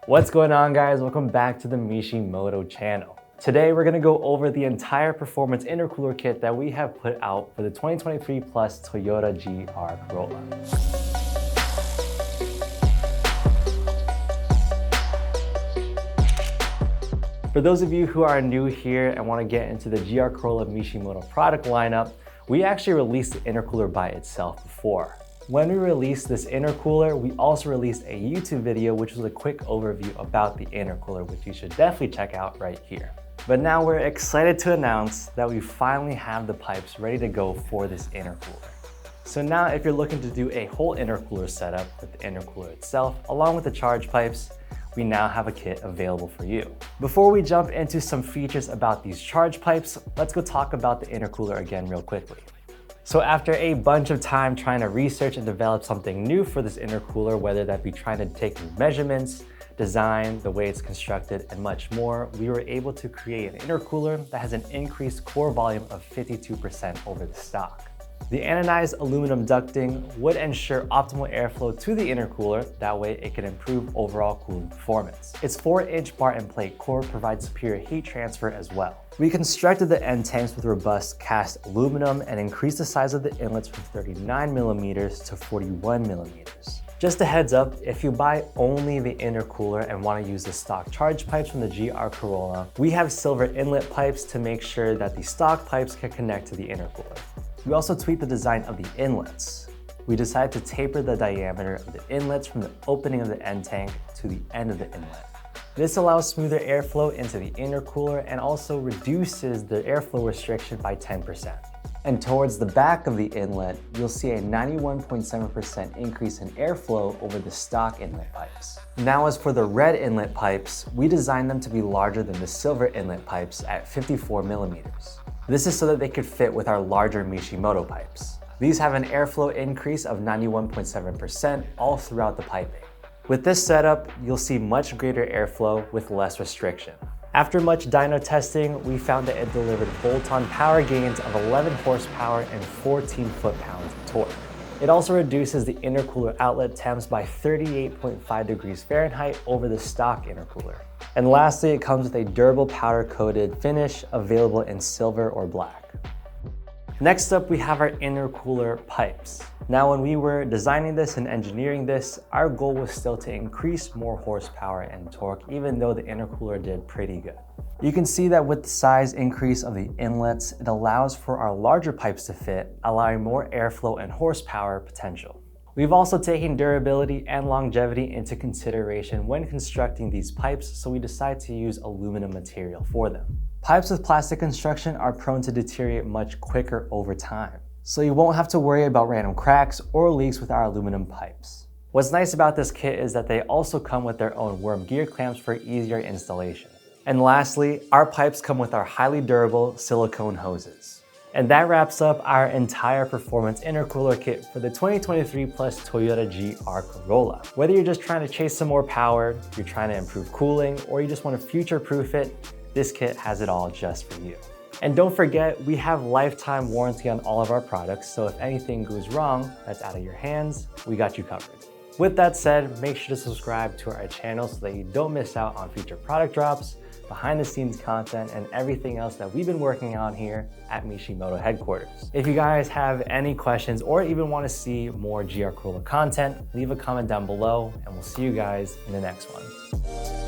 What's going on, guys? Welcome back to the Mishimoto channel. Today we're gonna go over the entire performance intercooler kit that we have put out for the 2023 Plus Toyota GR Corolla. For those of you who are new here and want to get into the GR Corolla Mishimoto product lineup, we actually released the intercooler by itself before. When we released this intercooler, we also released a YouTube video which was a quick overview about the intercooler, which you should definitely check out right here. But now we're excited to announce that we finally have the pipes ready to go for this intercooler. So now if you're looking to do a whole intercooler setup with the intercooler itself, along with the charge pipes, we now have a kit available for you. Before we jump into some features about these charge pipes, let's go talk about the intercooler again real quickly. So after a bunch of time trying to research and develop something new for this intercooler, whether that be trying to take measurements, design, the way it's constructed, and much more, we were able to create an intercooler that has an increased core volume of 52% over the stock. The anodized aluminum ducting would ensure optimal airflow to the intercooler, that way it can improve overall cooling performance. Its 4-inch bar and plate core provides superior heat transfer as well. We constructed the end tanks with robust cast aluminum and increased the size of the inlets from 39 millimeters to 41 millimeters. Just a heads up, if you buy only the intercooler and want to use the stock charge pipes from the GR Corolla, we have silver inlet pipes to make sure that the stock pipes can connect to the intercooler. We also tweaked the design of the inlets. We decided to taper the diameter of the inlets from the opening of the end tank to the end of the inlet. This allows smoother airflow into the intercooler and also reduces the airflow restriction by 10%. And towards the back of the inlet, you'll see a 91.7% increase in airflow over the stock inlet pipes. Now as for the red inlet pipes, we designed them to be larger than the silver inlet pipes at 54 millimeters. This is so that they could fit with our larger Mishimoto pipes. These have an airflow increase of 91.7% all throughout the piping. With this setup, you'll see much greater airflow with less restriction. After much dyno testing, we found that it delivered bolt-on power gains of 11 horsepower and 14 foot-pounds of torque. It also reduces the intercooler outlet temps by 38.5 degrees Fahrenheit over the stock intercooler. And lastly, it comes with a durable powder-coated finish available in silver or black. Next up, we have our intercooler pipes. Now, when we were designing this and engineering this, our goal was still to increase more horsepower and torque, even though the intercooler did pretty good. You can see that with the size increase of the inlets, it allows for our larger pipes to fit, allowing more airflow and horsepower potential. We've also taken durability and longevity into consideration when constructing these pipes, so we decided to use aluminum material for them. Pipes with plastic construction are prone to deteriorate much quicker over time, so you won't have to worry about random cracks or leaks with our aluminum pipes. What's nice about this kit is that they also come with their own worm gear clamps for easier installation. And lastly, our pipes come with our highly durable silicone hoses. And that wraps up our entire performance intercooler kit for the 2023 Plus Toyota GR Corolla. Whether you're just trying to chase some more power, you're trying to improve cooling, or you just want to future-proof it, this kit has it all just for you. And don't forget, we have lifetime warranty on all of our products, so if anything goes wrong that's out of your hands, we got you covered. With that said, make sure to subscribe to our channel so that you don't miss out on future product drops, behind the scenes content, and everything else that we've been working on here at Mishimoto headquarters. If you guys have any questions or even want to see more GR Corolla content, leave a comment down below and we'll see you guys in the next one.